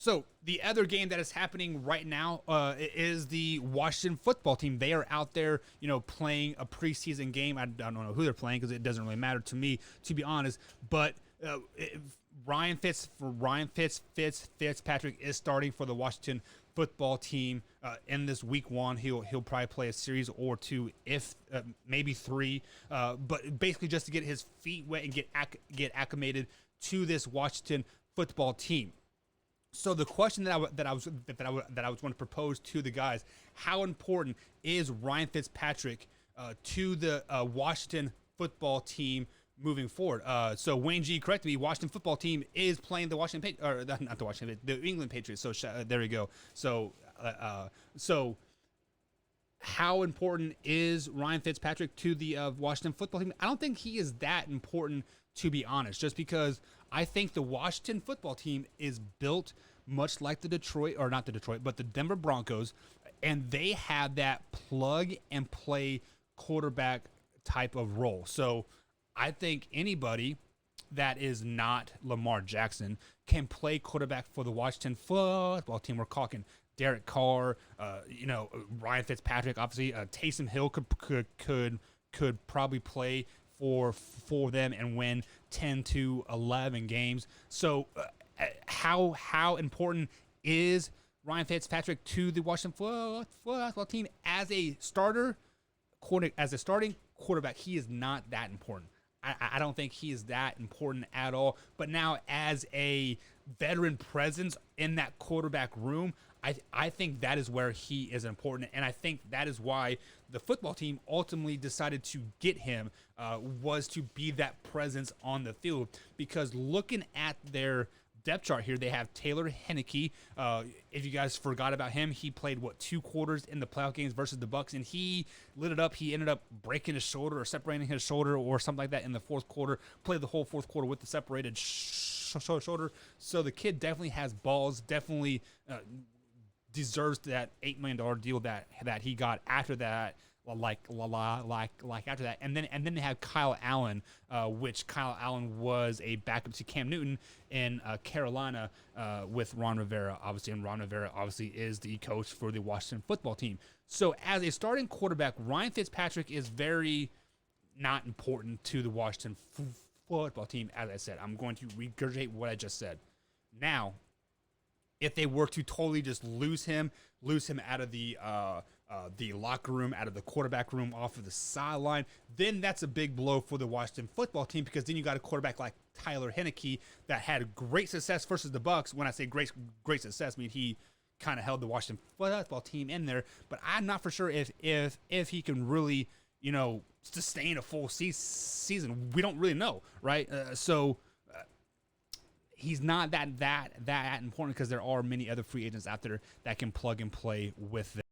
So the other game that is happening right now is the Washington football team. They are out there, playing a preseason game. I don't know who they're playing because it doesn't really matter to me, to be honest. But Ryan Fitzpatrick is starting for the Washington football team in this week one. He'll probably play a series or two, if maybe three. But basically just to get his feet wet and get acclimated to this Washington football team. So the question that I was going to propose to the guys: how important is Ryan Fitzpatrick to the Washington football team moving forward? So Wayne G corrected me. Washington football team is playing the not the Washington, the New England Patriots. So there we go. So how important is Ryan Fitzpatrick to the Washington football team? I don't think he is that important, to be honest, just because I think the Washington football team is built much like the Denver Broncos, and they have that plug and play quarterback type of role. So I think anybody that is not Lamar Jackson can play quarterback for the Washington football team. We're talking Derek Carr, Ryan Fitzpatrick, obviously. Taysom Hill could probably play for them and win 10 to 11 games. So how important is Ryan Fitzpatrick to the Washington football team as a starting quarterback? He is not that important. I don't think he is that important at all. But now, as a veteran presence in that quarterback room, I think that is where he is important. And I think that is why the football team ultimately decided to get him, was to be that presence on the field. Because looking at their depth chart here, they have Taylor Heinicke. If you guys forgot about him, he played 2 quarters in the playoff games versus the Bucs, and he lit it up. He ended up breaking his shoulder or separating his shoulder or something like that in the fourth quarter. Played the whole fourth quarter with the separated shoulder. So the kid definitely has balls. Definitely deserves that $8 million deal that he got after that. Like after that, and then they have Kyle Allen, which Kyle Allen was a backup to Cam Newton in Carolina with Ron Rivera, obviously, and Ron Rivera obviously is the coach for the Washington football team. So as a starting quarterback, Ryan Fitzpatrick is very not important to the Washington football team. As I said, I'm going to regurgitate what I just said. Now, if they were to totally just lose him out of the locker room, out of the quarterback room, off of the sideline, then that's a big blow for the Washington football team, because then you got a quarterback like Tyler Heinicke that had great success versus the Bucs. When I say great success, I mean he kind of held the Washington football team in there. But I'm not for sure if he can really sustain a full season. We don't really know, right? He's not that important, because there are many other free agents out there that can plug and play with them.